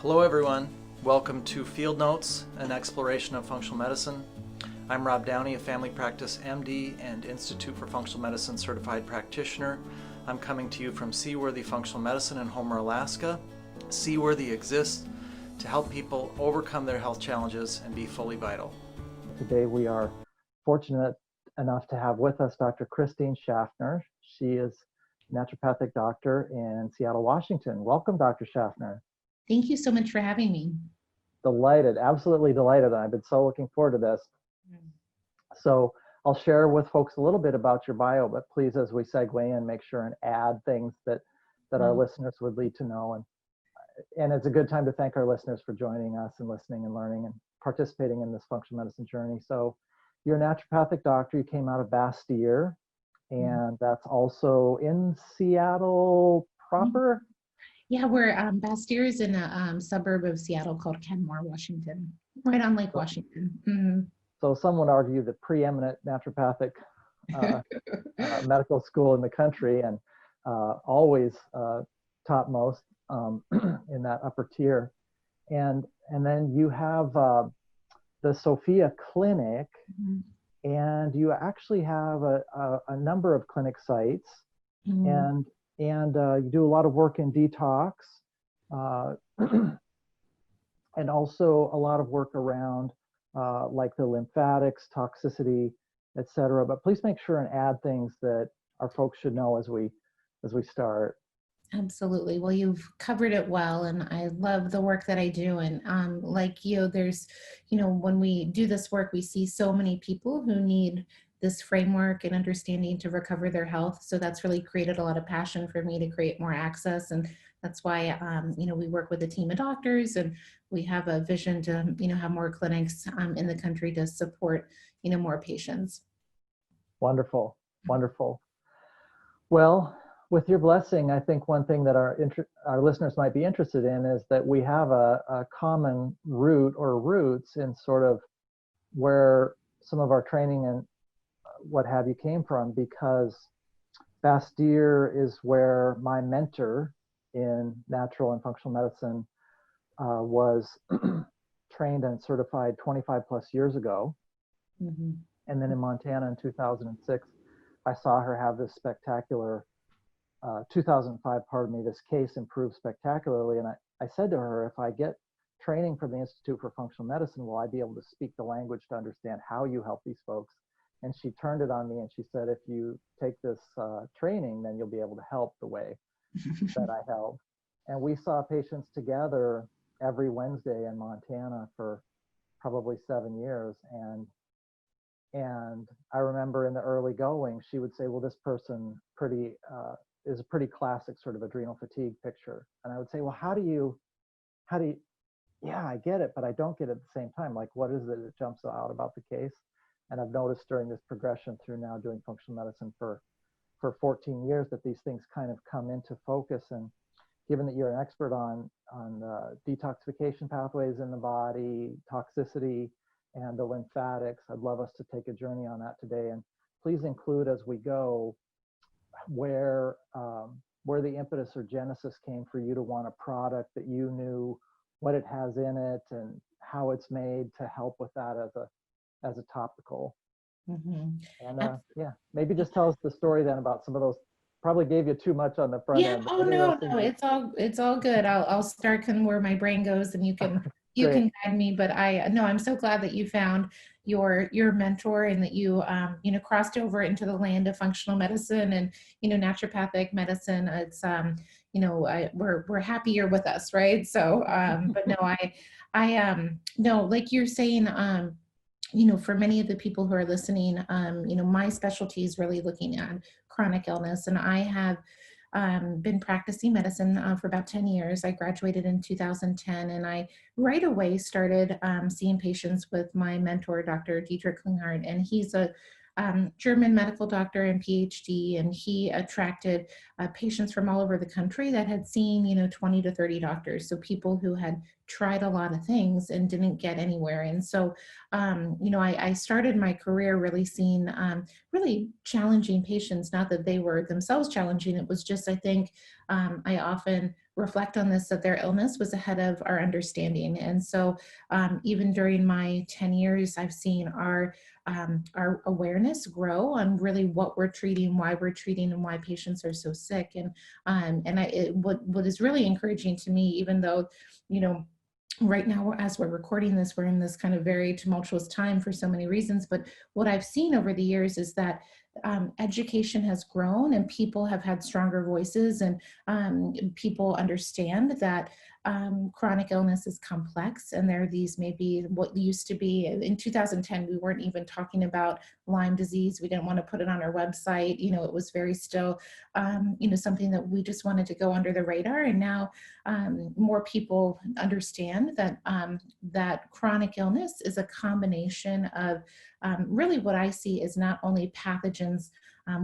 Hello everyone, welcome to Field Notes, an exploration of functional medicine. I'm Rob Downey, a family practice MD and Institute for Functional Medicine certified practitioner. I'm coming to you from Seaworthy Functional Medicine in Homer, Alaska. Seaworthy exists to help people overcome their health challenges and be fully vital. Today we are fortunate enough to have with us Dr. Christine Schaffner. She is a naturopathic doctor in Seattle, Washington. Welcome, Dr. Schaffner. Thank you so much for having me. Delighted, absolutely delighted. I've been so looking forward to this. So I'll share with folks a little bit about your bio, but please, as we segue in, make sure and add things that our listeners would need to know. And it's a good time to thank our listeners for joining us and listening and learning and participating in this functional medicine journey. So you're a naturopathic doctor. You came out of Bastyr, and that's also in Seattle proper. Yeah, we're Bastyr is in a suburb of Seattle called Kenmore, Washington, right on Lake Washington. Mm-hmm. So some would argue the preeminent naturopathic medical school in the country, and always topmost in that upper tier. And then you have the Sophia Klinik, and you actually have a number of clinic sites, and you do a lot of work in detox, and also a lot of work around like the lymphatics, toxicity, etc. But please make sure and add things that our folks should know as we start. Absolutely. Well, you've covered it well, and I love the work that I do. And like you, there's, when we do this work, we see so many people who need this framework and understanding to recover their health. So that's really created a lot of passion for me to create more access. And that's why, we work with a team of doctors, and we have a vision to, have more clinics in the country to support, more patients. Wonderful. Wonderful. Well, with your blessing, I think one thing that our listeners might be interested in is that we have a common root or roots in sort of where some of our training and what have you came from, because Bastyr is where my mentor in natural and functional medicine was trained and certified 25 plus years ago. And then in Montana in 2006, I saw her have this spectacular 2005, this case improved spectacularly. And I said to her, if I get training from the Institute for Functional Medicine, will I be able to speak the language to understand how you help these folks? And she turned it on me and she said, if you take this training, then you'll be able to help the way that I help. And we saw patients together every Wednesday in Montana for probably 7 years. And I remember in the early going, she would say, well, this person is a pretty classic sort of adrenal fatigue picture. And I would say, well, how do you, yeah, I get it, but I don't get it at the same time. Like, what is it that jumps out about the case? And I've noticed during this progression through now doing functional medicine for 14 years that these things kind of come into focus. And given that you're an expert on detoxification pathways in the body, toxicity, and the lymphatics, I'd love us to take a journey on that today. And please include as we go where the impetus or genesis came for you to want a product that you knew what it has in it and how it's made to help with that as a topical. And yeah, maybe just tell us the story then about some of those. Probably gave you too much on the front end. Oh no, it's all good. I'll start where my brain goes, and you can guide me. But I'm so glad that you found your mentor, and that you crossed over into the land of functional medicine and naturopathic medicine. It's we're happy you're with us, right? So but no, no, like you're saying, for many of the people who are listening, my specialty is really looking at chronic illness, and I have been practicing medicine for about 10 years. I graduated in 2010, and I right away started seeing patients with my mentor, Dr. Dietrich Klinghardt, and he's a German medical doctor and PhD, and he attracted patients from all over the country that had seen, 20 to 30 doctors. So people who had tried a lot of things and didn't get anywhere. And so, I started my career really seeing really challenging patients, not that they were themselves challenging. It was just, I think, I often reflect on this, that their illness was ahead of our understanding. And so even during my 10 years, I've seen our awareness grow on really what we're treating, why we're treating, and why patients are so sick. What is really encouraging to me, even though, right now, as we're recording this, we're in this kind of very tumultuous time for so many reasons. But what I've seen over the years is that education has grown and people have had stronger voices, and people understand that chronic illness is complex, and there are these maybe what used to be in 2010, we weren't even talking about Lyme disease. We didn't want to put it on our website. It was very still, something that we just wanted to go under the radar. And now more people understand that that chronic illness is a combination of really what I see is not only pathogens.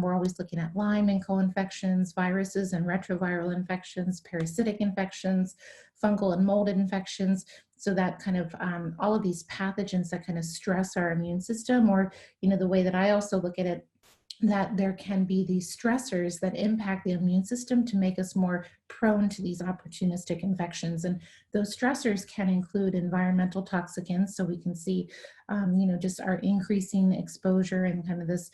We're always looking at Lyme and co-infections, viruses and retroviral infections, parasitic infections, fungal and mold infections. So that kind of all of these pathogens that kind of stress our immune system, or, the way that I also look at it, that there can be these stressors that impact the immune system to make us more prone to these opportunistic infections. And those stressors can include environmental toxicants. So we can see, just our increasing exposure, and kind of this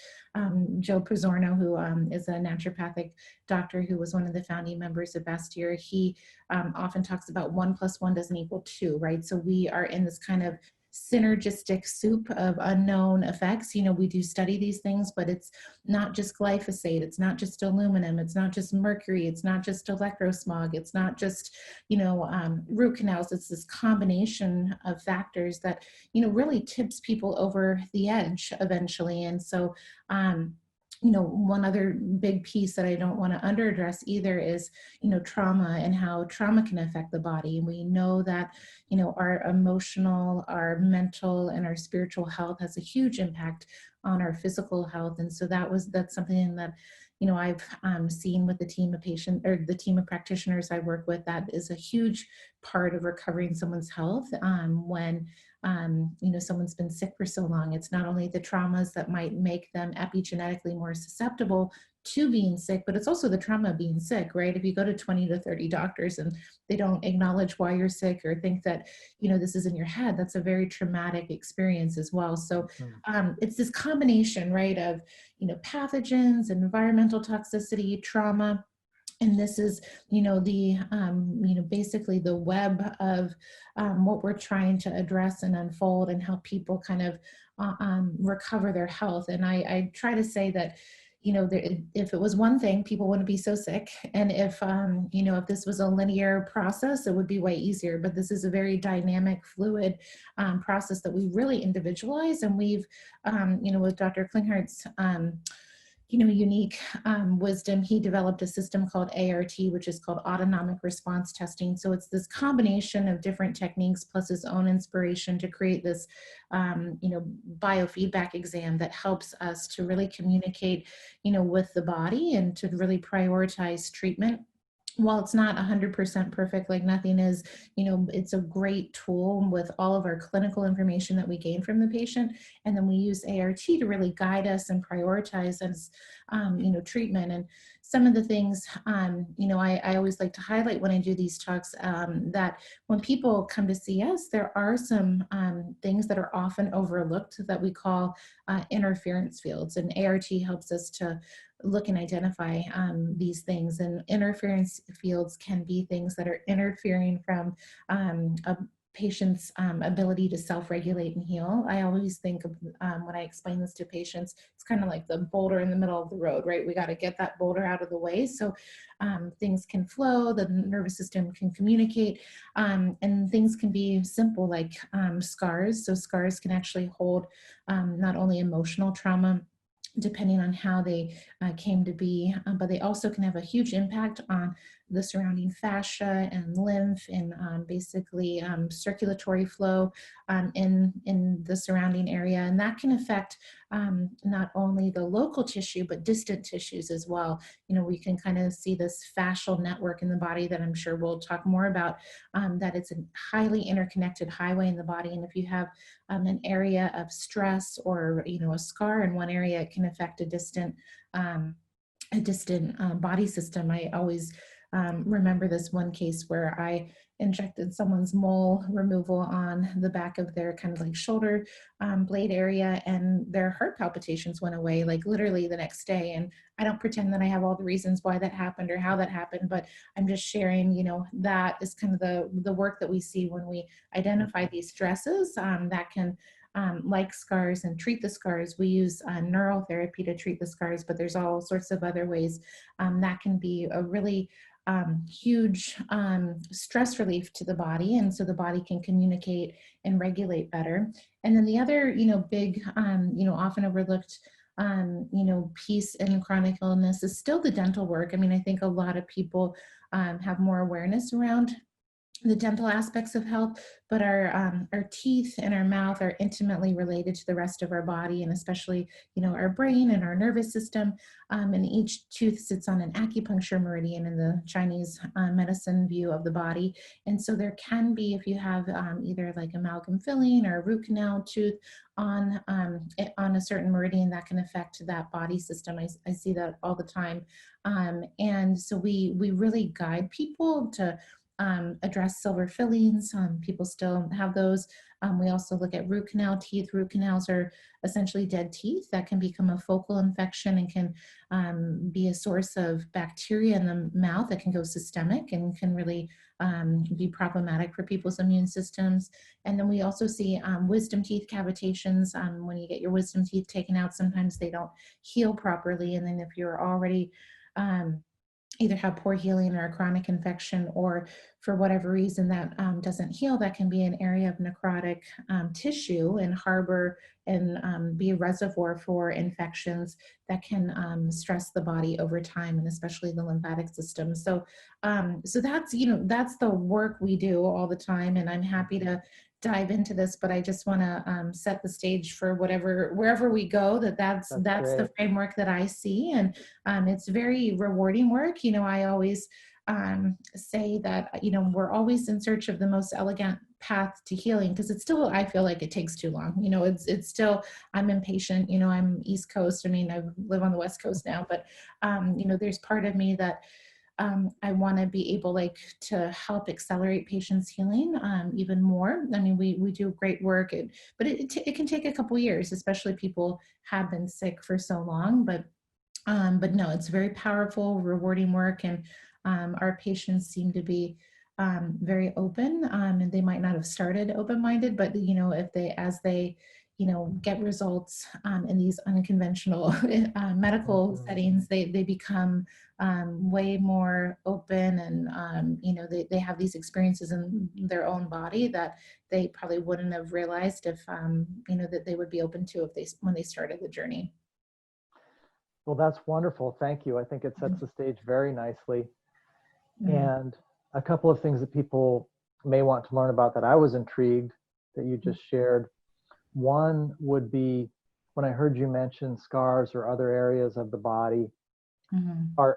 Joe Pizzorno, who is a naturopathic doctor who was one of the founding members of Bastyr, he often talks about 1 + 1 doesn't equal 2, right? So we are in this kind of synergistic soup of unknown effects. We do study these things, but it's not just glyphosate, it's not just aluminum, it's not just mercury, it's not just electrosmog, it's not just, root canals. It's this combination of factors that, really tips people over the edge eventually. And so, one other big piece that I don't want to underaddress either is, trauma, and how trauma can affect the body. And we know that, our emotional, our mental, and our spiritual health has a huge impact on our physical health. And so that's something that, I've seen with the team of practitioners I work with. That is a huge part of recovering someone's health when someone's been sick for so long. It's not only the traumas that might make them epigenetically more susceptible to being sick, but it's also the trauma of being sick, right? If you go to 20 to 30 doctors and they don't acknowledge why you're sick or think that, this is in your head, that's a very traumatic experience as well. So it's this combination, right, of, pathogens, environmental toxicity, trauma. And this is, basically the web of what we're trying to address and unfold and help people kind of recover their health. And I try to say that, if it was one thing, people wouldn't be so sick. And if this was a linear process, it would be way easier. But this is a very dynamic, fluid process that we really individualize. And we've, with Dr. Klinghardt's unique wisdom, he developed a system called ART, which is called autonomic response testing. So it's this combination of different techniques plus his own inspiration to create this, biofeedback exam that helps us to really communicate, with the body and to really prioritize treatment. While it's not 100% perfect, like nothing is, it's a great tool with all of our clinical information that we gain from the patient. And then we use ART to really guide us and prioritize as, treatment. And some of the things, I always like to highlight when I do these talks, that when people come to see us, there are some things that are often overlooked that we call interference fields. And ART helps us to look and identify these things. And interference fields can be things that are interfering from a patient's ability to self-regulate and heal. I always think of when I explain this to patients, it's kind of like the boulder in the middle of the road, right? We got to get that boulder out of the way so things can flow, the nervous system can communicate, and things can be simple like scars. So scars can actually hold not only emotional trauma, depending on how they came to be, but they also can have a huge impact on the surrounding fascia and lymph and basically circulatory flow in the surrounding area. And that can affect not only the local tissue, but distant tissues as well. We can kind of see this fascial network in the body that I'm sure we'll talk more about, that it's a highly interconnected highway in the body. And if you have an area of stress or, a scar in one area, it can affect a distant body system. I always remember this one case where I injected someone's mole removal on the back of their kind of like shoulder blade area, and their heart palpitations went away like literally the next day. And I don't pretend that I have all the reasons why that happened or how that happened, but I'm just sharing, you know, that is kind of the work that we see when we identify these stresses that can like scars and treat the scars. We use neural therapy to treat the scars, but there's all sorts of other ways that can be a really huge stress relief to the body, and so the body can communicate and regulate better. And then the other, you know, big, you know, often overlooked, you know, piece in chronic illness is still the dental work. I mean, I think a lot of people have more awareness around the dental aspects of health, but our teeth and our mouth are intimately related to the rest of our body, and especially, you know, our brain and our nervous system. And each tooth sits on an acupuncture meridian in the Chinese medicine view of the body. And so there can be, if you have either like amalgam filling or a root canal tooth on a certain meridian, that can affect that body system. I see that all the time. And so we really guide people to address silver fillings. People still have those. We also look at root canal teeth. Root canals are essentially dead teeth that can become a focal infection and can be a source of bacteria in the mouth that can go systemic and can really be problematic for people's immune systems. And then we also see wisdom teeth cavitations. When you get your wisdom teeth taken out, sometimes they don't heal properly. And then if you're already either have poor healing or a chronic infection, or for whatever reason that doesn't heal, that can be an area of necrotic tissue and harbor and be a reservoir for infections that can stress the body over time, and especially the lymphatic system. So, so that's, you know, that's the work we do all the time, and I'm happy to dive into this, but I just want to set the stage for wherever we go, that's the framework that I see. And it's very rewarding work. You know, I always say that, you know, we're always in search of the most elegant path to healing, because it's still, I feel like it takes too long. You know, it's still, I'm impatient. You know, I'm East Coast. I mean, I live on the West Coast now, but you know, there's part of me that I want to be able to help accelerate patients' healing even more. I mean, we do great work, but it can take a couple years, especially people have been sick for so long. But no, it's very powerful, rewarding work, and our patients seem to be very open, and they might not have started open-minded, but you know, as they you know, get results in these unconventional medical settings, they become way more open, and you know, they have these experiences in their own body that they probably wouldn't have realized if you know, that they would be open to when they started the journey. Well, that's wonderful. Thank you. I think it sets the stage very nicely. And a couple of things that people may want to learn about that I was intrigued that you just shared. One would be when I heard you mention scars or other areas of the body. I've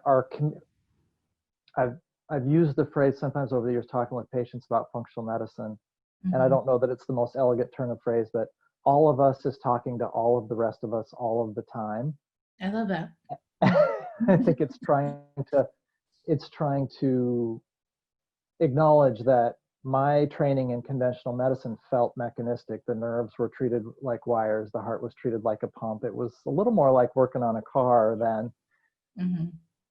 used the phrase sometimes over the years talking with patients about functional medicine, and I don't know that it's the most elegant turn of phrase, but all of us is talking to all of the rest of us all of the time. I love that. I think it's trying to acknowledge that my training in conventional medicine felt mechanistic. The nerves were treated like wires. The heart was treated like a pump. It was a little more like working on a car than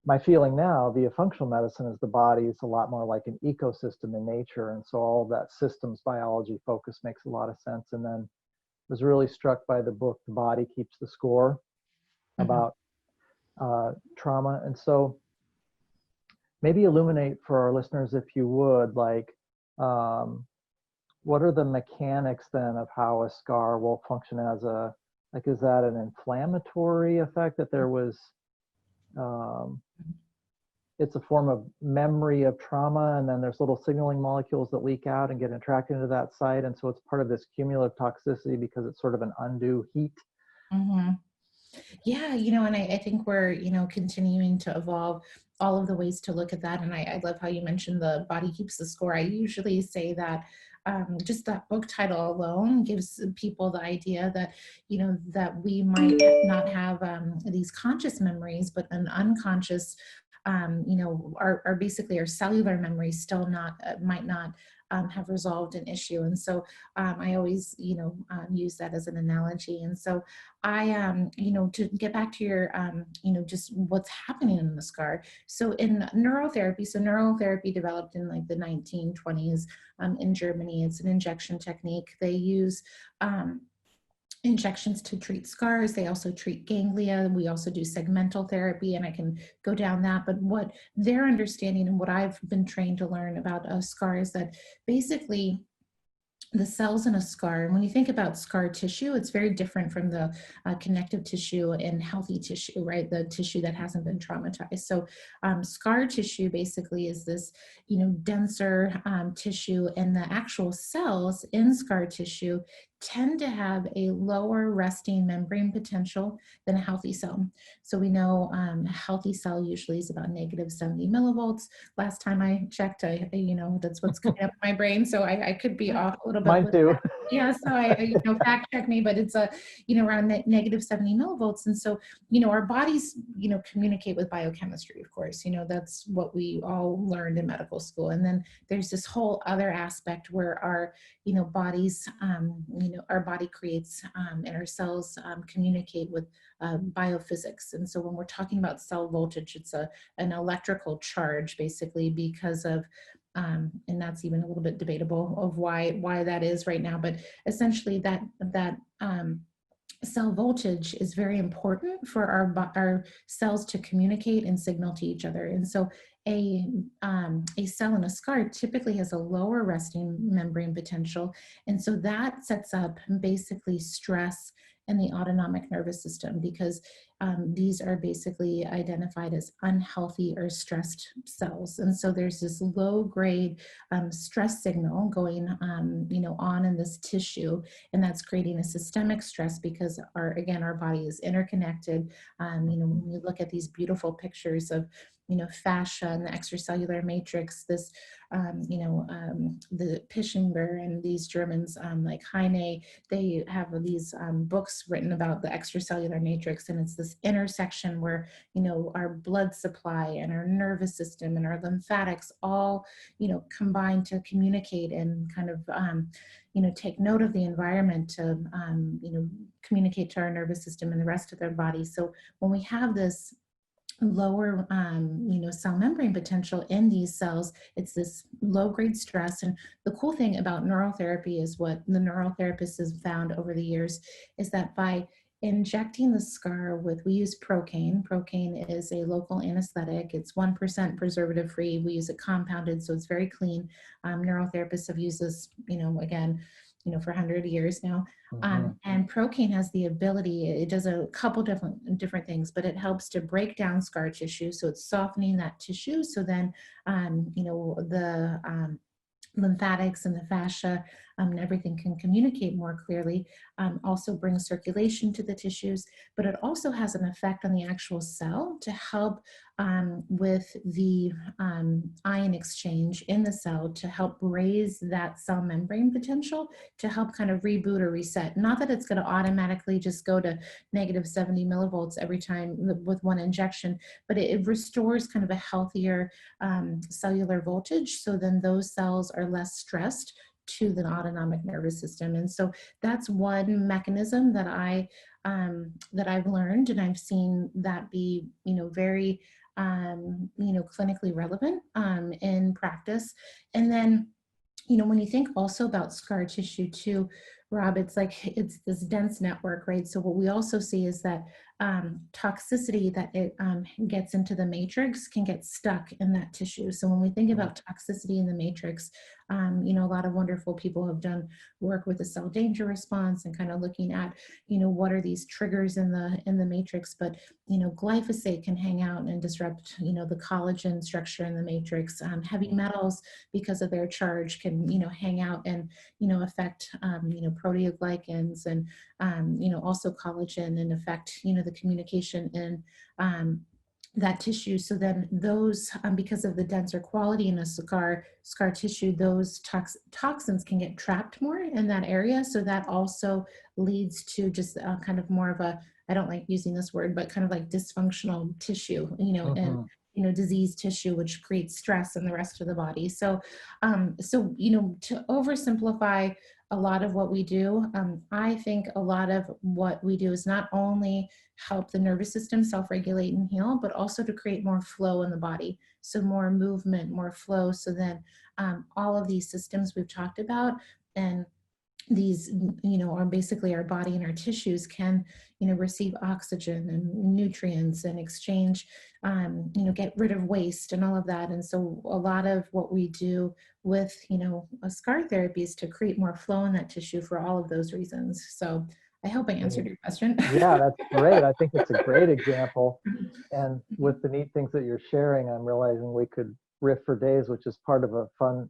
my feeling now via functional medicine is the body is a lot more like an ecosystem in nature. And so all that systems biology focus makes a lot of sense. And then I was really struck by the book, The Body Keeps the Score, about trauma. And so maybe illuminate for our listeners, if you would, like, what are the mechanics then of how a scar will function as a, like, is that an inflammatory effect that there was, it's a form of memory of trauma, and then there's little signaling molecules that leak out and get attracted into that site. And so it's part of this cumulative toxicity because it's sort of an undue heat. Yeah, you know, and I think we're, you know, continuing to evolve all of the ways to look at that. And I love how you mentioned The Body Keeps the Score. I usually say that just that book title alone gives people the idea that, you know, that we might not have these conscious memories, but an unconscious are basically our cellular memory still not, might not have resolved an issue. And so I always, use that as an analogy. And so to get back to your, just what's happening in the scar. So in neurotherapy developed in like the 1920s in Germany. It's an injection technique. They use injections to treat scars. They also treat ganglia. We also do segmental therapy, and I can go down that. But what their understanding and what I've been trained to learn about a scar is that basically the cells in a scar, and when you think about scar tissue, it's very different from the connective tissue in healthy tissue, right? The tissue that hasn't been traumatized. So scar tissue basically is this, denser tissue, and the actual cells in scar tissue tend to have a lower resting membrane potential than a healthy cell. So we know a healthy cell usually is about -70 millivolts. Last time I checked, that's what's coming up in my brain. So I could be off a little bit. Mine too. Yeah, so fact check me, but it's around -70 millivolts. And so, our bodies, communicate with biochemistry, of course, that's what we all learned in medical school. And then there's this whole other aspect where our, bodies, our body creates and our cells communicate with biophysics. And so when we're talking about cell voltage, it's an electrical charge basically because of and that's even a little bit debatable of why that is right now. But essentially that cell voltage is very important for our cells to communicate and signal to each other. And so a cell in a scar typically has a lower resting membrane potential. And so that sets up basically stress in the autonomic nervous system, because these are basically identified as unhealthy or stressed cells. And so there's this low grade stress signal going on in this tissue, and that's creating a systemic stress because our body is interconnected. When you look at these beautiful pictures of fascia and the extracellular matrix, this, the Pischinger and these Germans like Heine, they have these books written about the extracellular matrix, and it's this intersection where, our blood supply and our nervous system and our lymphatics all, combine to communicate and kind of, take note of the environment to, communicate to our nervous system and the rest of their body. So when we have this lower cell membrane potential in these cells, it's this low grade stress. And the cool thing about neurotherapy is what the neurotherapists have found over the years is that by injecting the scar we use procaine. Procaine is a local anesthetic. It's 1% preservative free. We use it compounded, so it's very clean. Neurotherapists have used this, again, for 100 years now. And procaine has the ability, it does a couple different things, but it helps to break down scar tissue. So it's softening that tissue. So then, the lymphatics and the fascia and everything can communicate more clearly, also brings circulation to the tissues, but it also has an effect on the actual cell to help with the ion exchange in the cell, to help raise that cell membrane potential, to help kind of reboot or reset. Not that it's going to automatically just go to -70 millivolts every time with one injection, but it restores kind of a healthier cellular voltage. So then those cells are less stressed to the autonomic nervous system. And so that's one mechanism that I've learned, and I've seen that be, very, clinically relevant in practice. And then, when you think also about scar tissue too, Rob, it's this dense network, right? So what we also see is that toxicity that it gets into the matrix can get stuck in that tissue. So when we think about toxicity in the matrix, a lot of wonderful people have done work with the cell danger response and kind of looking at, what are these triggers in the matrix. But, glyphosate can hang out and disrupt, the collagen structure in the matrix. Heavy metals, because of their charge, can, hang out and, affect, proteoglycans and, also collagen, and affect, the communication in that tissue. So then those, because of the denser quality in a scar tissue, those toxins can get trapped more in that area. So that also leads to just kind of more of a, I don't like using this word, but kind of like dysfunctional tissue, diseased tissue, which creates stress in the rest of the body. So, to oversimplify a lot of what we do, I think a lot of what we do is not only help the nervous system self-regulate and heal, but also to create more flow in the body. So more movement, more flow. So then all of these systems we've talked about, and these, are basically our body and our tissues can, receive oxygen and nutrients and exchange, get rid of waste and all of that. And so a lot of what we do with, a scar therapy is to create more flow in that tissue for all of those reasons. So I hope I answered your question. Yeah, that's great. I think it's a great example. And with the neat things that you're sharing, I'm realizing we could riff for days, which is part of a fun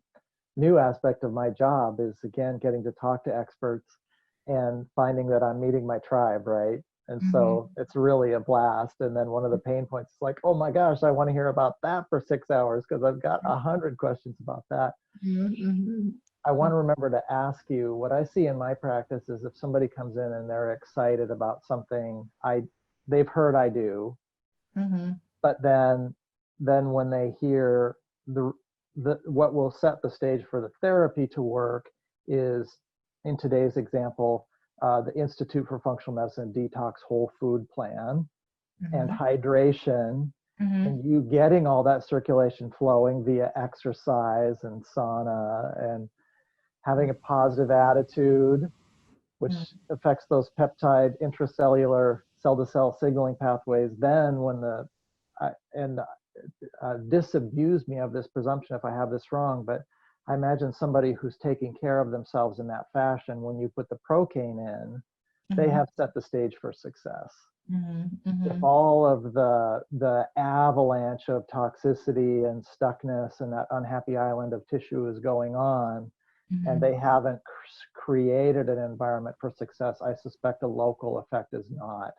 new aspect of my job, is again getting to talk to experts and finding that I'm meeting my tribe, right? And so it's really a blast. And then one of the pain points is like, oh my gosh, I want to hear about that for 6 hours because I've got 100 questions about that. I want to remember to ask you, what I see in my practice is if somebody comes in and they're excited about something they've heard I do, but then when they hear what will set the stage for the therapy to work is, in today's example, the Institute for Functional Medicine Detox Whole Food Plan and hydration, and you getting all that circulation flowing via exercise and sauna and having a positive attitude, which affects those peptide intracellular cell-to-cell signaling pathways. Then when disabuse me of this presumption if I have this wrong, but I imagine somebody who's taking care of themselves in that fashion, when you put the procaine in, they have set the stage for success. If all of the avalanche of toxicity and stuckness and that unhappy island of tissue is going on, and they haven't created an environment for success, I suspect a local effect is not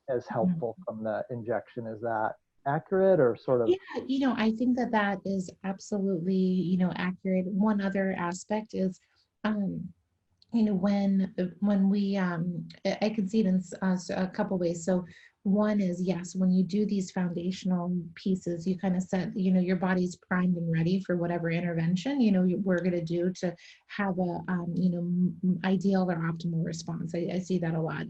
as helpful from the injection. Is that accurate, or sort of? Yeah, I think that is absolutely, accurate. One other aspect is, when we, I can see it in a couple ways. So one is, yes, when you do these foundational pieces, you kind of set, your body's primed and ready for whatever intervention, we're going to do to have a, ideal or optimal response. I see that a lot,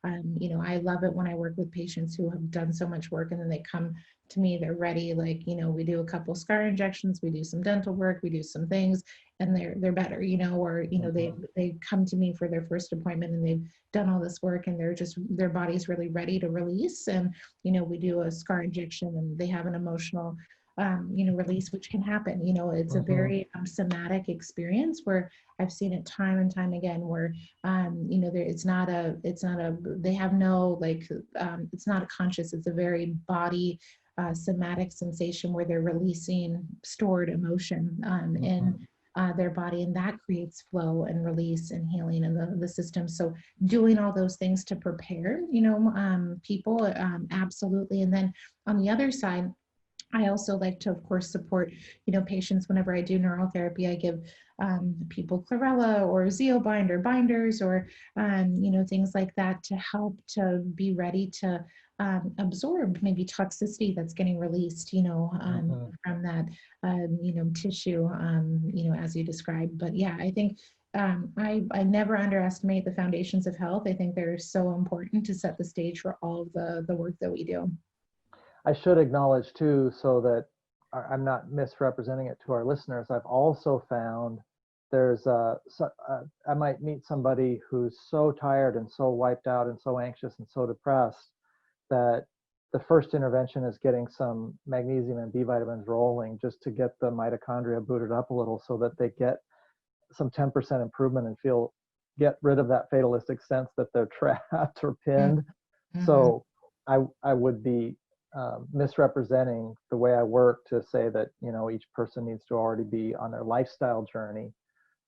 I love it when I work with patients who have done so much work and then they come to me, they're ready. Like, we do a couple scar injections, we do some dental work, we do some things, and they're better, or, they come to me for their first appointment and they've done all this work and their body's really ready to release. And, we do a scar injection and they have an emotional, release, which can happen. It's a very somatic experience where I've seen it time and time again where, it's not a, they have no, it's not a conscious, it's a very body, somatic sensation where they're releasing stored emotion in their body, and that creates flow and release and healing in the system. So doing all those things to prepare, people, absolutely. And then on the other side, I also like to, of course, support, patients whenever I do neurotherapy. I give people chlorella or zeobind or binders or, things like that to help to be ready to absorb maybe toxicity that's getting released, from that, tissue, as you described. But yeah, I think I never underestimate the foundations of health. I think they're so important to set the stage for all of the work that we do. I should acknowledge too, so that I'm not misrepresenting it to our listeners, I've also found I might meet somebody who's so tired and so wiped out and so anxious and so depressed that the first intervention is getting some magnesium and B vitamins rolling just to get the mitochondria booted up a little so that they get some 10% improvement and get rid of that fatalistic sense that they're trapped or pinned. So I would be misrepresenting the way I work to say that, each person needs to already be on their lifestyle journey.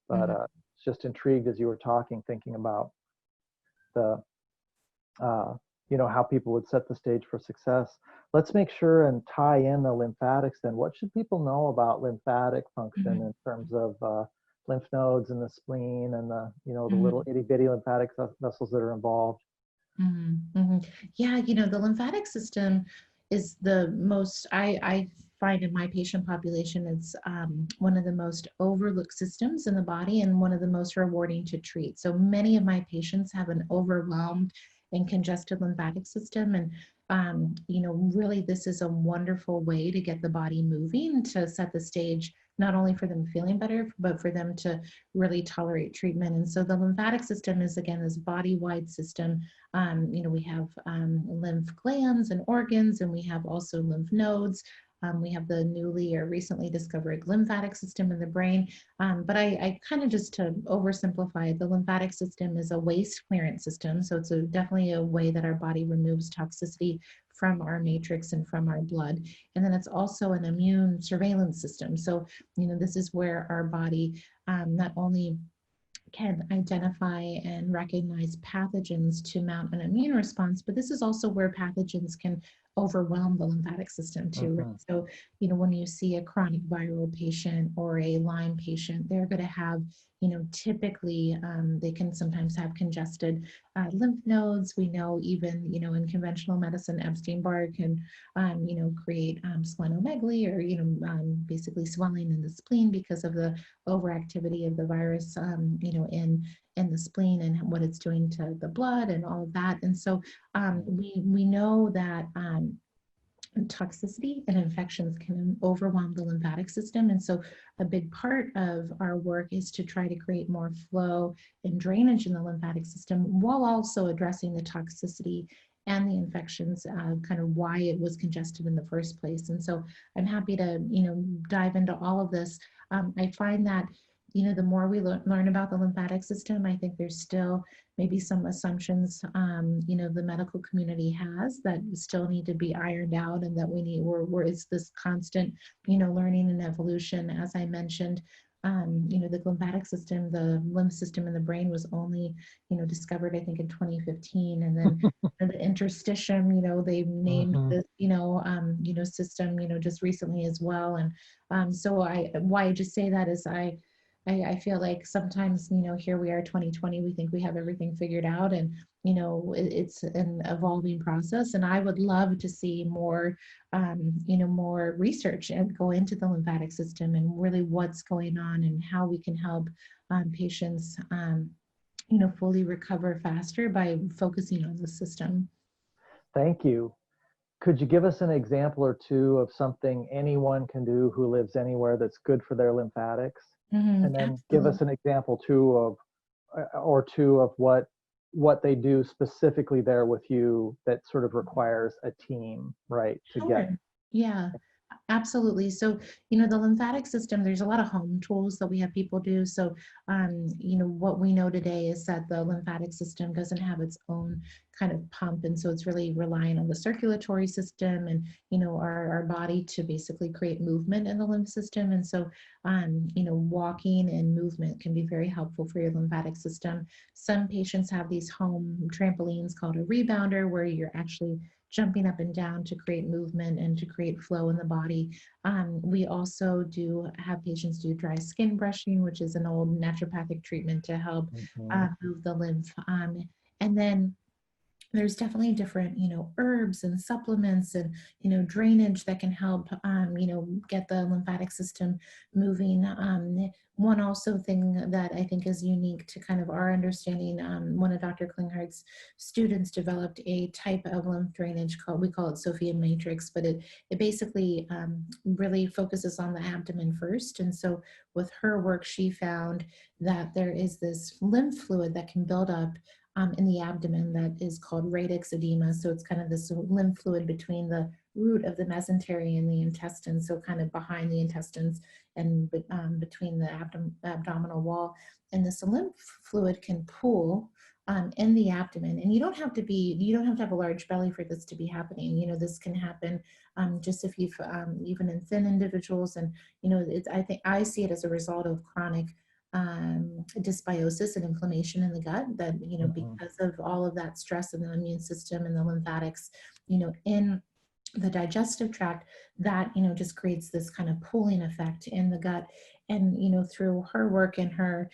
But just intrigued as you were talking, thinking about the, how people would set the stage for success. Let's make sure and tie in the lymphatics then. What should people know about lymphatic function in terms of lymph nodes and the spleen and the, the little itty bitty lymphatic vessels that are involved? Yeah, the lymphatic system is the most, I find in my patient population, it's one of the most overlooked systems in the body and one of the most rewarding to treat. So many of my patients have an overwhelmed and congested lymphatic system. And, really this is a wonderful way to get the body moving, to set the stage, not only for them feeling better, but for them to really tolerate treatment. And so the lymphatic system is, again, this body-wide system. We have lymph glands and organs, and we have also lymph nodes. We have the newly or recently discovered lymphatic system in the brain. But I kind of, just to oversimplify it, the lymphatic system is a waste clearance system. So it's definitely a way that our body removes toxicity from our matrix and from our blood. And then it's also an immune surveillance system. So, this is where our body not only can identify and recognize pathogens to mount an immune response, but this is also where pathogens can overwhelm the lymphatic system too. Right? So, when you see a chronic viral patient or a Lyme patient, they're going to have, typically they can sometimes have congested lymph nodes. We know even, in conventional medicine, Epstein-Barr can, create splenomegaly, or, basically swelling in the spleen because of the overactivity of the virus, in the spleen and what it's doing to the blood and all of that. And so we know that toxicity and infections can overwhelm the lymphatic system. And so a big part of our work is to try to create more flow and drainage in the lymphatic system, while also addressing the toxicity and the infections, kind of why it was congested in the first place. And so I'm happy to, dive into all of this. I find that, the more we learn about the lymphatic system, I think there's still maybe some assumptions, the medical community has that still need to be ironed out, and that it's this constant, learning and evolution. As I mentioned, the lymphatic system, the lymph system in the brain was only, discovered, I think, in 2015. And then the interstitium, they named this, system, just recently as well. And so why I just say that is I feel like sometimes, here we are, 2020, we think we have everything figured out, and, it's an evolving process. And I would love to see more, more research and go into the lymphatic system and really what's going on and how we can help patients, fully recover faster by focusing on the system. Thank you. Could you give us an example or two of something anyone can do who lives anywhere that's good for their lymphatics? And then Absolutely. give us an example too of what they do specifically there with you that sort of requires a team, right? Sure. Yeah, absolutely. So, the lymphatic system, there's a lot of home tools that we have people do. So, what we know today is that the lymphatic system doesn't have its own kind of pump. And so it's really relying on the circulatory system and, our body to basically create movement in the lymph system. And so, walking and movement can be very helpful for your lymphatic system. Some patients have these home trampolines called a rebounder, where you're actually jumping up and down to create movement and to create flow in the body. We also do have patients do dry skin brushing, which is an old naturopathic treatment to help move the lymph. And then there's definitely different, herbs and supplements and, drainage that can help, get the lymphatic system moving. One also thing that I think is unique to kind of our understanding, one of Dr. Klinghardt's students developed a type of lymph drainage we call it Sophia matrix, but it basically really focuses on the abdomen first. And so with her work, she found that there is this lymph fluid that can build up in the abdomen that is called radix edema. So it's kind of this lymph fluid between the root of the mesentery and the intestine, so kind of behind the intestines and between the abdominal wall. And this lymph fluid can pool in the abdomen. And you don't have to have a large belly for this to be happening. This can happen just if you've even in thin individuals. And I see it as a result of chronic dysbiosis and inflammation in the gut, that because of all of that stress in the immune system and the lymphatics in the digestive tract, that just creates this kind of pooling effect in the gut. And, through her work and her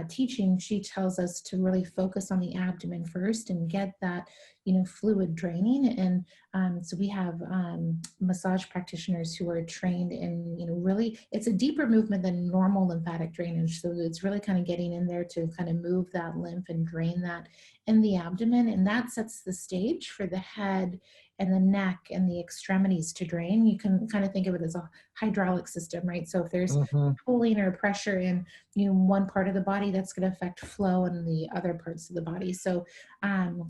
teaching, she tells us to really focus on the abdomen first and get that, fluid draining. And so we have massage practitioners who are trained in, really, it's a deeper movement than normal lymphatic drainage. So it's really kind of getting in there to kind of move that lymph and drain that in the abdomen. And that sets the stage for the head and the neck and the extremities to drain. You can kind of think of it as a hydraulic system, right? So if there's pulling or pressure in one part of the body, that's going to affect flow in the other parts of the body. So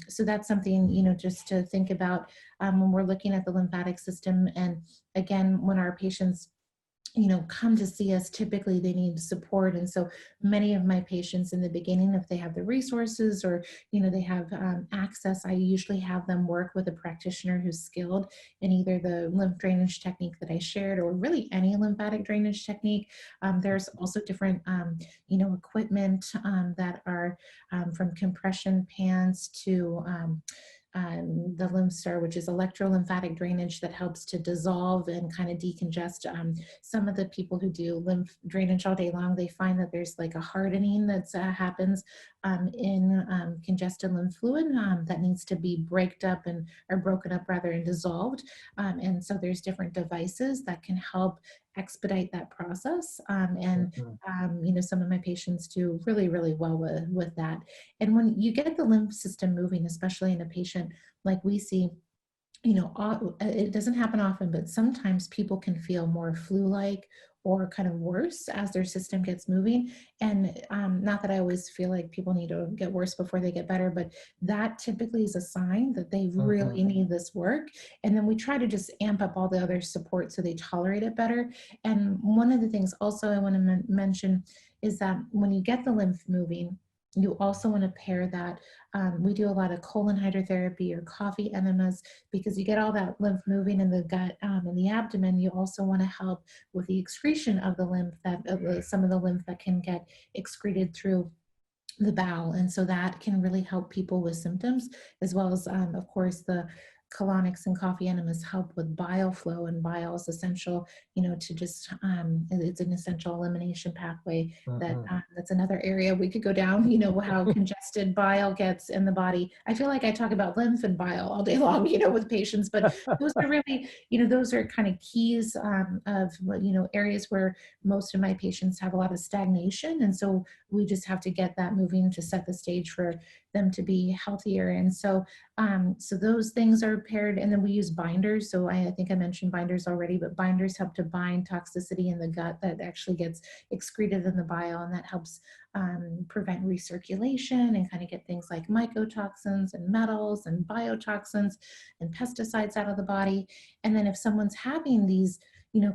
so that's something just to think about when we're looking at the lymphatic system. And again, when our patients come to see us, typically they need support. And so many of my patients in the beginning, if they have the resources or, they have access, I usually have them work with a practitioner who's skilled in either the lymph drainage technique that I shared or really any lymphatic drainage technique. There's also different, equipment that are from compression pans to the LymphStar, which is electrolymphatic drainage that helps to dissolve and kind of decongest. Some of the people who do lymph drainage all day long, they find that there's like a hardening that happens in congested lymph fluid that needs to be broken up rather and dissolved. And so there's different devices that can help expedite that process. Some of my patients do really, really well with that. And when you get the lymph system moving, especially in a patient like we see, it doesn't happen often, but sometimes people can feel more flu-like or kind of worse as their system gets moving. And not that I always feel like people need to get worse before they get better, but that typically is a sign that they really need this work. And then we try to just amp up all the other support so they tolerate it better. And one of the things also I want to mention is that when you get the lymph moving, you also want to pair that. We do a lot of colon hydrotherapy or coffee enemas because you get all that lymph moving in the gut and the abdomen. You also want to help with the excretion of the lymph, some of the lymph that can get excreted through the bowel. And so that can really help people with symptoms, as well as, of course, the colonics and coffee enemas help with bile flow, and bile is essential, to just, it's an essential elimination pathway that's another area we could go down, how congested bile gets in the body. I feel like I talk about lymph and bile all day long, with patients, but those are really, those are kind of keys of, areas where most of my patients have a lot of stagnation. And so we just have to get that moving to set the stage for them to be healthier. And so, so those things are paired, and then we use binders. So I think I mentioned binders already, but binders help to bind toxicity in the gut that actually gets excreted in the bile, and that helps prevent recirculation and kind of get things like mycotoxins and metals and biotoxins and pesticides out of the body. And then if someone's having these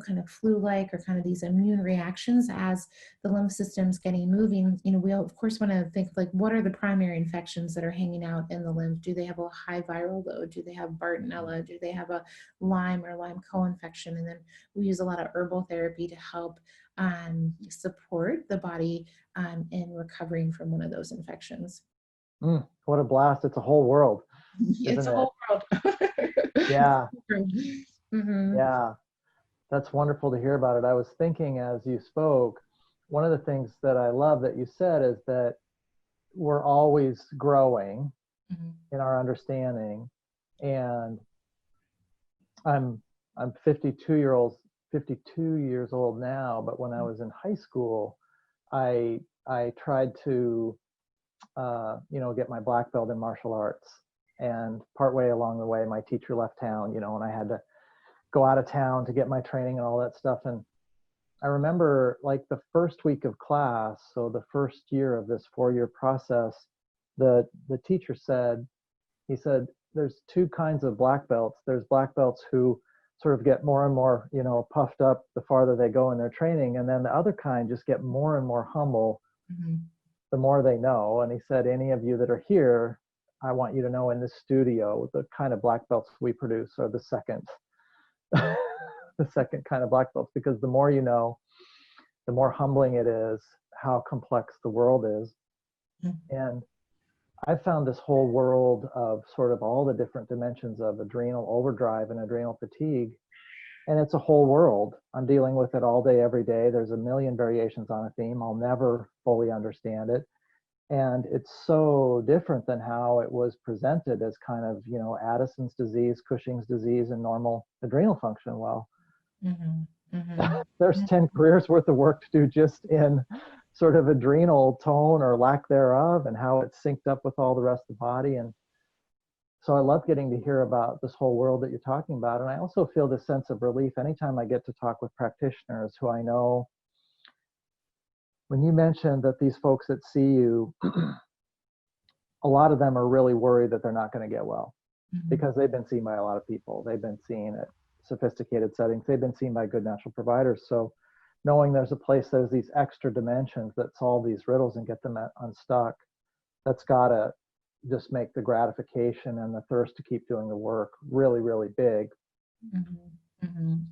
kind of flu-like or kind of these immune reactions as the lymph system's getting moving, we of course want to think like, what are the primary infections that are hanging out in the lymph? Do they have a high viral load? Do they have Bartonella? Do they have a Lyme or Lyme co-infection? And then we use a lot of herbal therapy to help support the body in recovering from one of those infections. What a blast. It's a whole world. It's a whole world. Yeah. Yeah. That's wonderful to hear about it. I was thinking as you spoke, one of the things that I love that you said is that we're always growing in our understanding. And I'm 52 years old now, but when I was in high school, I tried to get my black belt in martial arts. And partway along the way, my teacher left town, and I had to go out of town to get my training and all that stuff. And I remember like the first week of class, so the first year of this 4-year process, the teacher said, there's two kinds of black belts. There's black belts who sort of get more and more, puffed up the farther they go in their training. And then the other kind just get more and more humble the more they know. And he said, any of you that are here, I want you to know in this studio, the kind of black belts we produce are the second kind of black belts, because the more you know, the more humbling it is how complex the world is. And I found this whole world of sort of all the different dimensions of adrenal overdrive and adrenal fatigue and it's a whole world. I'm dealing with it all day, every day. There's a million variations on a theme. I'll never fully understand it. And it's so different than how it was presented as kind of, you know, Addison's disease, Cushing's disease, and normal adrenal function. Well, there's 10 careers worth of work to do just in sort of adrenal tone or lack thereof, and how it's synced up with all the rest of the body. And so I love getting to hear about this whole world that you're talking about. And I also feel this sense of relief anytime I get to talk with practitioners who I know. When you mentioned that these folks that see you, a lot of them are really worried that they're not going to get well, because they've been seen by a lot of people. They've been seen at sophisticated settings. They've been seen by good natural providers. So knowing there's a place, there's these extra dimensions that solve these riddles and get them unstuck, that's got to just make the gratification and the thirst to keep doing the work really, really big.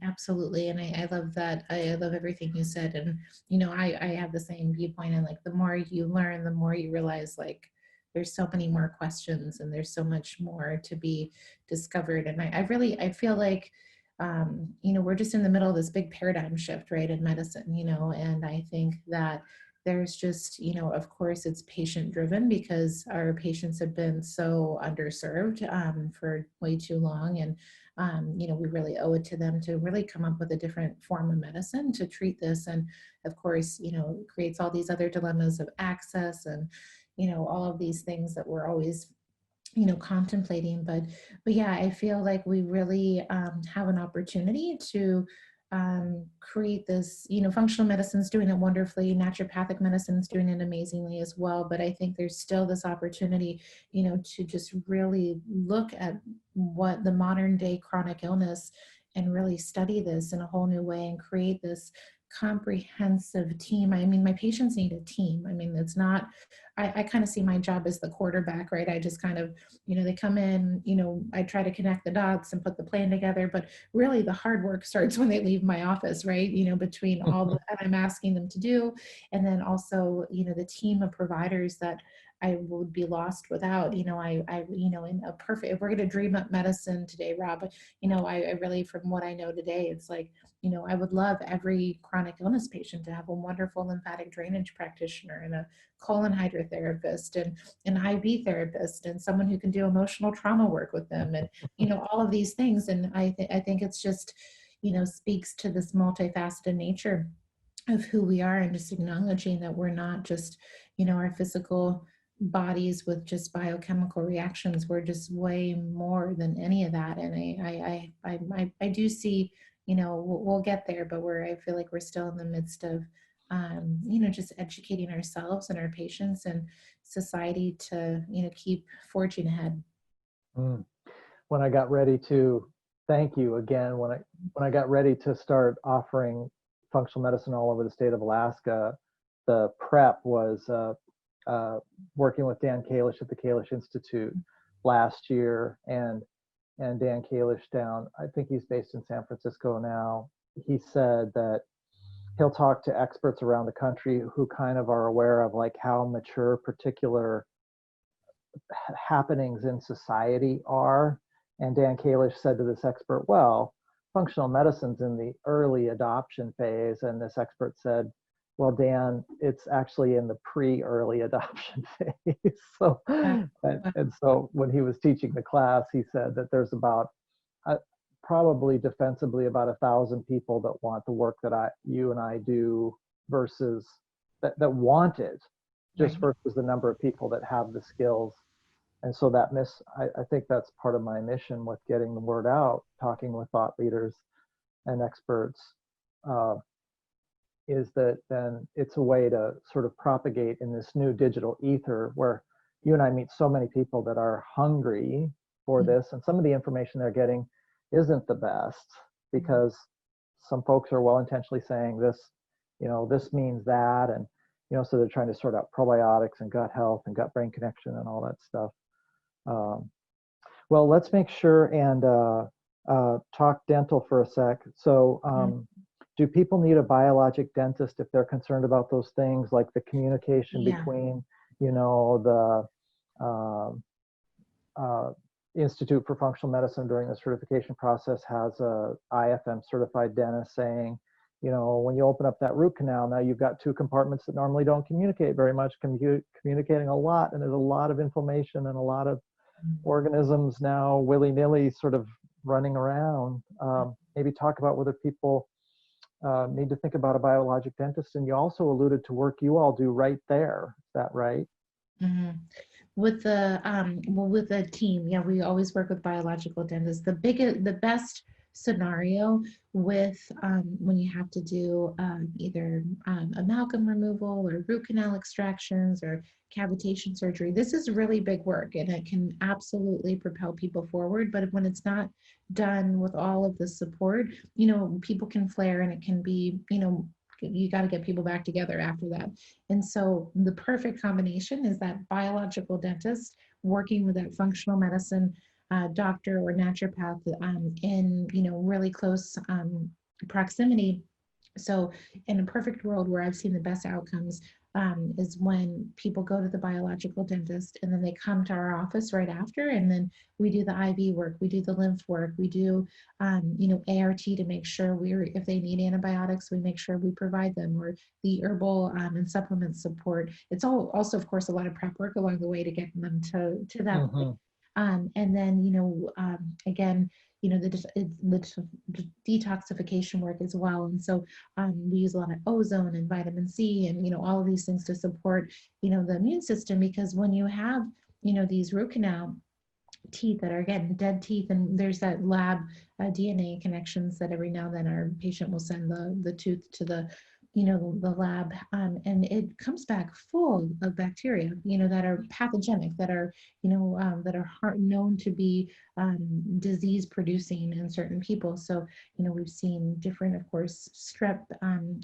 Absolutely. And I love that. I love everything you said. And, you know, I have the same viewpoint. And like, the more you learn, the more you realize, like, there's so many more questions and there's so much more to be discovered. And I feel like, you know, we're just in the middle of this big paradigm shift, right, in medicine, you know, and I think that there's just, you know, of course it's patient driven, because our patients have been so underserved for way too long. And, you know, we really owe it to them to really come up with a different form of medicine to treat this. And of course, you know, it creates all these other dilemmas of access and, you know, all of these things that we're always, you know, contemplating. But yeah, I feel like we really have an opportunity to create this, you know, functional medicine's doing it wonderfully, naturopathic medicine's doing it amazingly as well. But I think there's still this opportunity, you know, to just really look at what the modern day chronic illness and really study this in a whole new way and create this comprehensive team. I mean, my patients need a team. I mean, it's not, I kind of see my job as the quarterback, right? I just kind of, you know, they come in, you know, I try to connect the dots and put the plan together, but really the hard work starts when they leave my office, right? You know, between all that I'm asking them to do, and then also, you know, the team of providers that I would be lost without. You know, you know, in a perfect, if we're going to dream up medicine today, Rob, you know, I really, from what I know today, it's like, you know, I would love every chronic illness patient to have a wonderful lymphatic drainage practitioner and a colon hydrotherapist and an IV therapist and someone who can do emotional trauma work with them, and, you know, all of these things. And I think it's just, you know, speaks to this multifaceted nature of who we are, and just acknowledging that we're not just, you know, our physical bodies with just biochemical reactions. We're just way more than any of that. And I do see, you know, we'll get there, but I feel like we're still in the midst of, you know, just educating ourselves and our patients and society to, you know, keep forging ahead. When I got ready to, thank you again, when I got ready to start offering functional medicine all over the state of Alaska, the prep was working with Dan Kalish at the Kalish Institute last year, and Dan Kalish down, I think he's based in San Francisco now. He said that he'll talk to experts around the country who kind of are aware of like how mature particular happenings in society are. And Dan Kalish said to this expert, well, functional medicine's in the early adoption phase. And this expert said, well, Dan, it's actually in the pre-early adoption phase. So, and so when he was teaching the class, he said that there's about probably defensibly about 1,000 people that want the work that you and I do, versus that want it, just versus the number of people that have the skills. And so that I think that's part of my mission with getting the word out, talking with thought leaders and experts, is that then it's a way to sort of propagate in this new digital ether where you and I meet so many people that are hungry for this, and some of the information they're getting isn't the best, because some folks are well intentionally saying this, you know, this means that, and, you know, so they're trying to sort out probiotics and gut health and gut brain connection and all that stuff. Well, let's make sure and talk dental for a sec. So do people need a biologic dentist if they're concerned about those things, like the communication between, you know, Institute for Functional Medicine during the certification process has a IFM certified dentist saying, you know, when you open up that root canal, now you've got two compartments that normally don't communicate very much, communicating a lot, and there's a lot of inflammation and a lot of organisms now willy-nilly sort of running around. Maybe talk about whether people need to think about a biologic dentist. And you also alluded to work you all do right there. Is that right? Mm-hmm. With the well, with the team, yeah, we always work with biological dentists. The best scenario with when you have to do either amalgam removal or root canal extractions or cavitation surgery. This is really big work, and it can absolutely propel people forward. But when it's not done with all of the support, you know, people can flare, and it can be, you know, you got to get people back together after that. And so the perfect combination is that biological dentist working with that functional medicine doctor or naturopath in, you know, really close proximity. So in a perfect world where I've seen the best outcomes is when people go to the biological dentist and then they come to our office right after, and then we do the IV work, we do the lymph work, we do, you know, ART to make sure if they need antibiotics, we make sure we provide them, or the herbal and supplement support. It's all also, of course, a lot of prep work along the way to get them to that point. And then, you know, again, you know, the detoxification work as well. And so we use a lot of ozone and vitamin C and, you know, all of these things to support, you know, the immune system, because when you have, you know, these root canal teeth that are, again, dead teeth, and there's that lab DNA connections that every now and then our patient will send the tooth to the, you know, the lab, and it comes back full of bacteria, you know, that are pathogenic, that are, you know, that are known to be disease producing in certain people. So, you know, we've seen different, of course, strep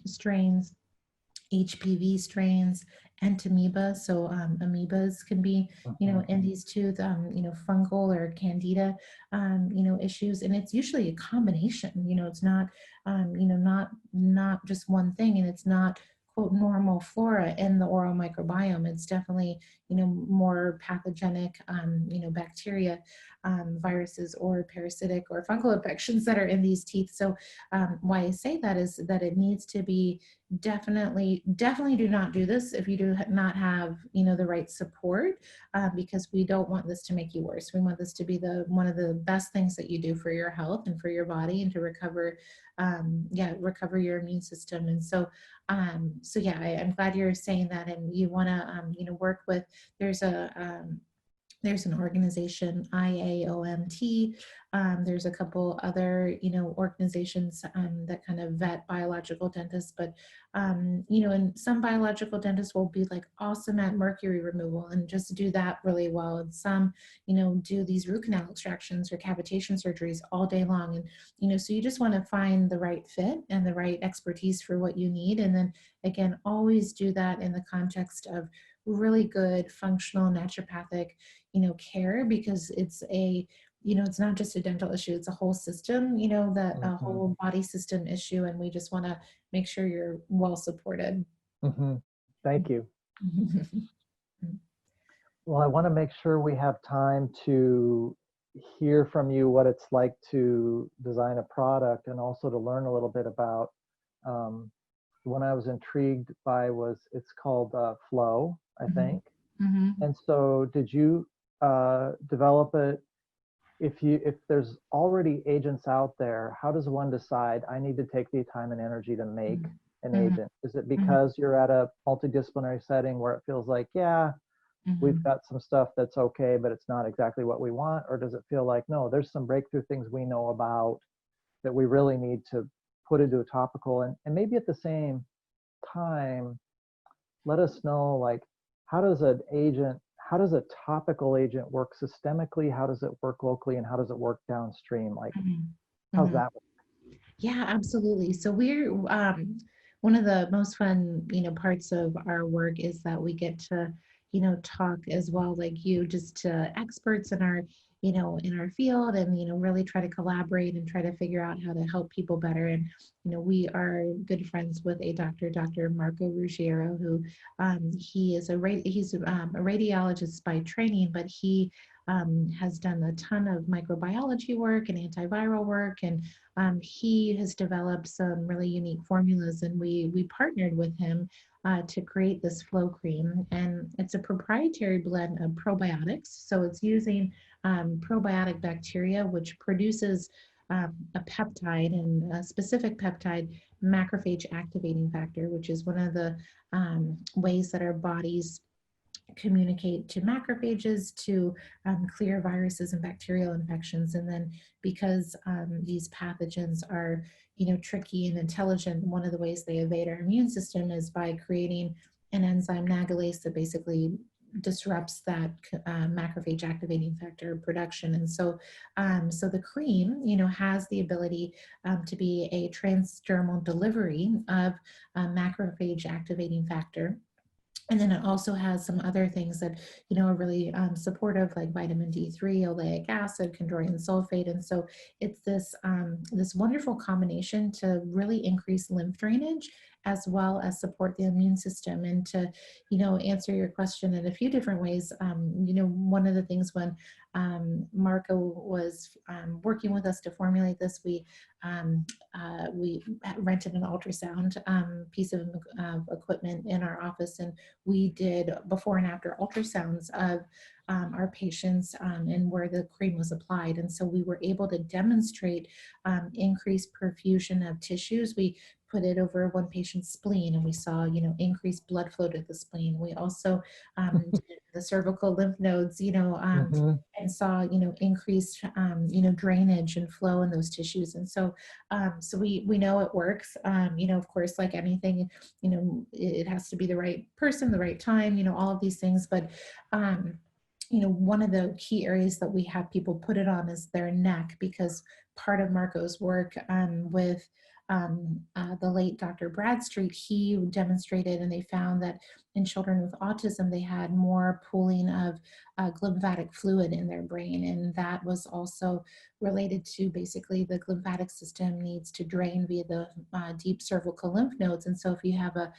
strains, HPV strains, entamoeba. So amoebas can be, you know, in these tooth, you know, fungal or candida, you know, issues. And it's usually a combination, you know, it's not, you know, not just one thing, and it's not, quote, normal flora in the oral microbiome. It's definitely, you know, more pathogenic, you know, bacteria, viruses, or parasitic or fungal infections that are in these teeth. So why I say that is that it needs to be definitely do not do this if you do not have, you know, the right support, because we don't want this to make you worse. We want this to be one of the best things that you do for your health and for your body, and to recover, recover your immune system. And so, so yeah, I'm glad you're saying that, and you want to, you know, work with. There's an organization, IAOMT. There's a couple other, you know, organizations that kind of vet biological dentists, but, you know, and some biological dentists will be like awesome at mercury removal and just do that really well. And some, you know, do these root canal extractions or cavitation surgeries all day long. And, you know, so you just want to find the right fit and the right expertise for what you need. And then again, always do that in the context of really good functional naturopathic, you know, care, because it's a, you know, it's not just a dental issue, it's a whole system, you know, that a whole body system issue. And we just want to make sure you're well supported. Thank you. Well, I want to make sure we have time to hear from you what it's like to design a product, and also to learn a little bit about, one I was intrigued by was, it's called Flow, I think. And so did you develop it? If there's already agents out there, how does one decide, I need to take the time and energy to make an agent? Is it because you're at a multidisciplinary setting where it feels like, yeah, we've got some stuff that's okay, but it's not exactly what we want? Or does it feel like, no, there's some breakthrough things we know about that we really need to put into a topical? And maybe at the same time, let us know, like, how does a topical agent work systemically? How does it work locally? And how does it work downstream? Like, how's that work? Yeah, absolutely. So we're, one of the most fun, you know, parts of our work is that we get to, you know, talk as well, like you, just to experts in our, you know, in our field, and, you know, really try to collaborate and try to figure out how to help people better. And, you know, we are good friends with a Dr. Marco Ruggiero, who he's a radiologist by training, but he has done a ton of microbiology work and antiviral work, and he has developed some really unique formulas, and we partnered with him to create this flow cream. And it's a proprietary blend of probiotics. So it's using probiotic bacteria, which produces a peptide, and a specific peptide, macrophage activating factor, which is one of the ways that our bodies communicate to macrophages to clear viruses and bacterial infections. And then because these pathogens are, tricky and intelligent, one of the ways they evade our immune system is by creating an enzyme nagalase that basically disrupts that macrophage activating factor production. And so so the cream has the ability to be a transdermal delivery of macrophage activating factor. And then it also has some other things that, are really supportive, like vitamin D3, oleic acid, chondroitin sulfate. And so it's this wonderful combination to really increase lymph drainage, as well as support the immune system. And to, answer your question in a few different ways, one of the things when Marco was working with us to formulate this, we rented an ultrasound piece of equipment in our office, and we did before and after ultrasounds of our patients and where the cream was applied. And so we were able to demonstrate increased perfusion of tissues. We put it over one patient's spleen, and we saw, increased blood flow to the spleen. We also did the cervical lymph nodes, and saw, increased, drainage and flow in those tissues. And so, so we know it works. Of course, like anything, it has to be the right person, the right time, all of these things. But, one of the key areas that we have people put it on is their neck, because part of Marco's work with the late Dr. Bradstreet, he demonstrated, and they found that in children with autism, they had more pooling of lymphatic fluid in their brain. And that was also related to basically the lymphatic system needs to drain via the deep cervical lymph nodes. And so if you have a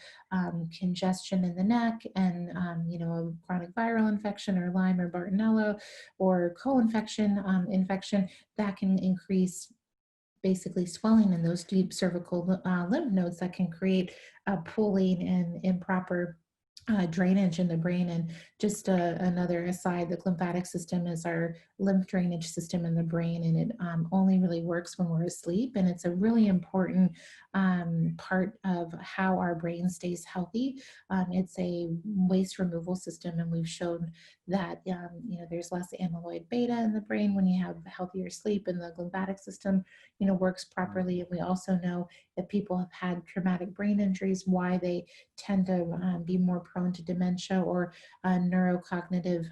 congestion in the neck and, a chronic viral infection or Lyme or Bartonella or co-infection, that can increase basically swelling in those deep cervical lymph nodes that can create pooling and improper drainage in the brain. And just another aside, the lymphatic system is our lymph drainage system in the brain, and it only really works when we're asleep. And it's a really important part of how our brain stays healthy. It's a waste removal system, and we've shown that there's less amyloid beta in the brain when you have healthier sleep, and the lymphatic system works properly. And we also know that people have had traumatic brain injuries, why they tend to be more prone to dementia or neurocognitive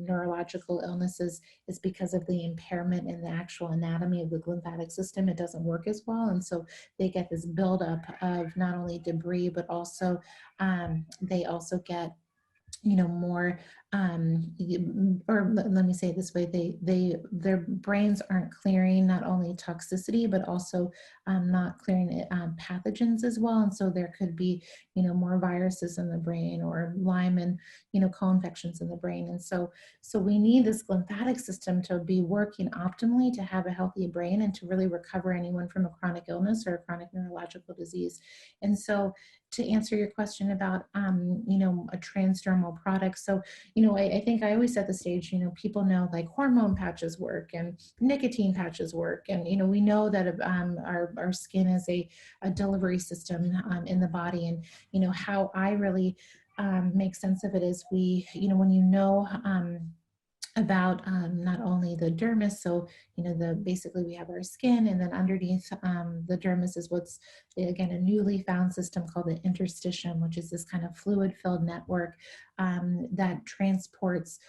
neurological illnesses is because of the impairment in the actual anatomy of the lymphatic system. It doesn't work as well. And so they get this buildup of not only debris, but also they also get more or let me say it this way, their brains aren't clearing not only toxicity, but also not clearing pathogens as well. And so there could be, more viruses in the brain, or Lyme and, co-infections in the brain. And so we need this lymphatic system to be working optimally to have a healthy brain and to really recover anyone from a chronic illness or a chronic neurological disease. And so to answer your question about, a transdermal product. So, I think I always set the stage, people know like hormone patches work and nicotine patches work. And, we know that our skin is a delivery system in the body. And, how I really make sense of it is when about not only the dermis, so basically we have our skin, and then underneath the dermis is what's again a newly found system called the interstitium, which is this kind of fluid-filled network that transports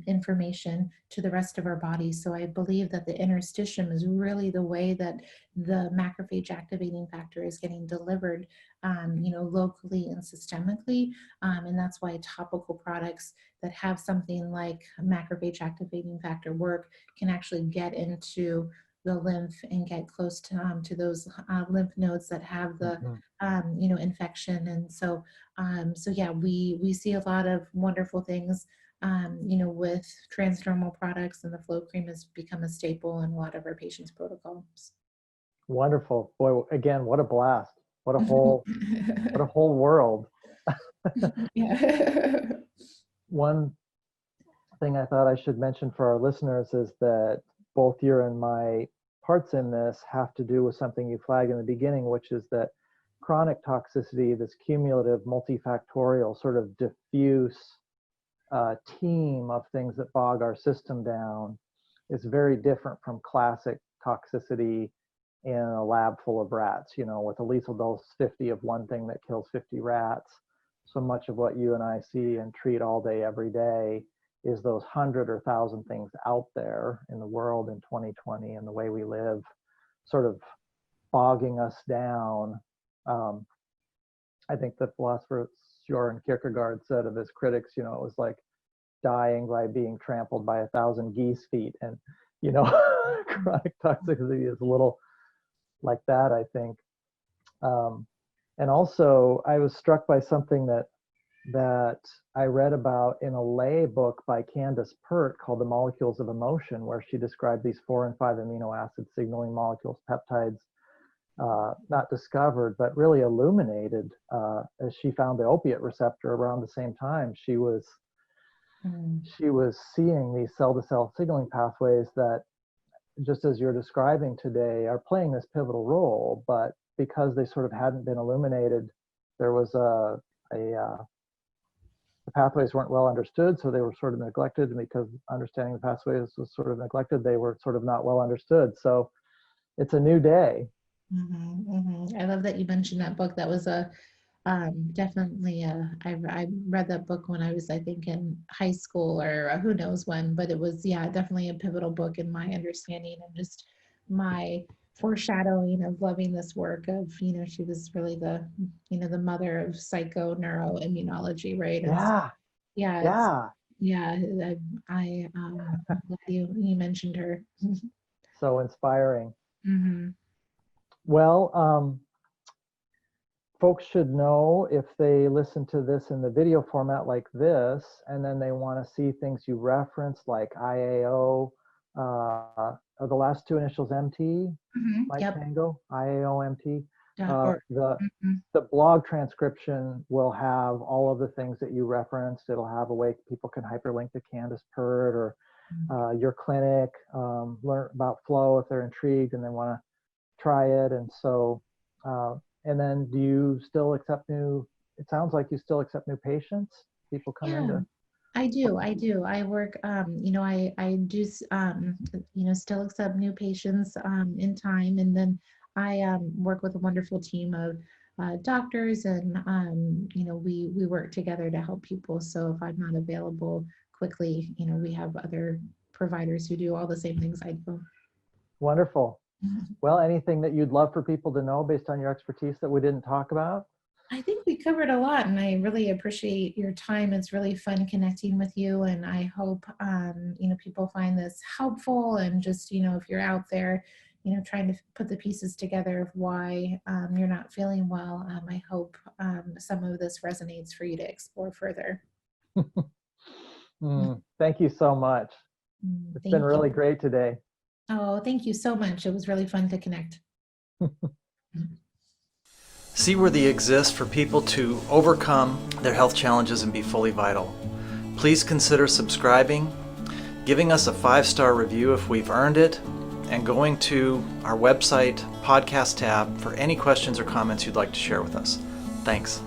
information to the rest of our body. So I believe that the interstitium is really the way that the macrophage activating factor is getting delivered, locally and systemically, and that's why topical products that have something like macrophage activating factor work can actually get into the lymph and get close to those lymph nodes that have the infection. And so yeah, we see a lot of wonderful things with transdermal products, and the flow cream has become a staple in a lot of our patients' protocols. Wonderful. Boy, again, what a blast. What a whole world. Yeah. One thing I thought I should mention for our listeners is that both your and my parts in this have to do with something you flagged in the beginning, which is that chronic toxicity, this cumulative, multifactorial, sort of diffuse team of things that bog our system down, is very different from classic toxicity in a lab full of rats, with a lethal dose 50 of one thing that kills 50 rats. So much of what you and I see and treat all day, every day, is those 100 or 1,000 things out there in the world in 2020 and the way we live, sort of bogging us down. I think the philosopher Fiore and Kierkegaard said of his critics, it was like dying by being trampled by 1,000 geese feet. And, chronic toxicity is a little like that, I think. And also, I was struck by something that I read about in a lay book by Candace Pert called The Molecules of Emotion, where she described these 4 and 5 amino acid signaling molecules, peptides, not discovered, but really illuminated as she found the opiate receptor around the same time. She was seeing these cell-to-cell signaling pathways that, just as you're describing today, are playing this pivotal role, but because they sort of hadn't been illuminated, there was the pathways weren't well understood, so they were sort of neglected, and because understanding the pathways was sort of neglected, they were sort of not well understood. So it's a new day. I love that you mentioned that book. That was definitely I read that book when I was, I think, in high school, or who knows when, but it was, definitely a pivotal book in my understanding and just my foreshadowing of loving this work of, she was really the mother of psychoneuroimmunology, right? I'm glad you mentioned her. So inspiring. Mm-hmm. Well, folks should know, if they listen to this in the video format like this, and then they want to see things you reference like IAO, are the last two initials MT, Mike Tango, IAO MT. The blog transcription will have all of the things that you referenced. It'll have a way people can hyperlink to Candace Pert or your clinic, learn about flow if they're intrigued and they want to try it. And so, and then do you still accept it sounds like you still accept new patients? People come into. I do. I work, I do, still accept new patients in time. And then I work with a wonderful team of doctors, and, we work together to help people. So if I'm not available quickly, we have other providers who do all the same things I do. Wonderful. Well, anything that you'd love for people to know based on your expertise that we didn't talk about? I think we covered a lot, and I really appreciate your time. It's really fun connecting with you, and I hope, people find this helpful, and just, if you're out there, trying to put the pieces together of why you're not feeling well, I hope some of this resonates for you to explore further. Thank you so much. It's been really great today. Oh, thank you so much. It was really fun to connect. Seaworthy exists for people to overcome their health challenges and be fully vital. Please consider subscribing, giving us a 5-star review if we've earned it, and going to our website podcast tab for any questions or comments you'd like to share with us. Thanks.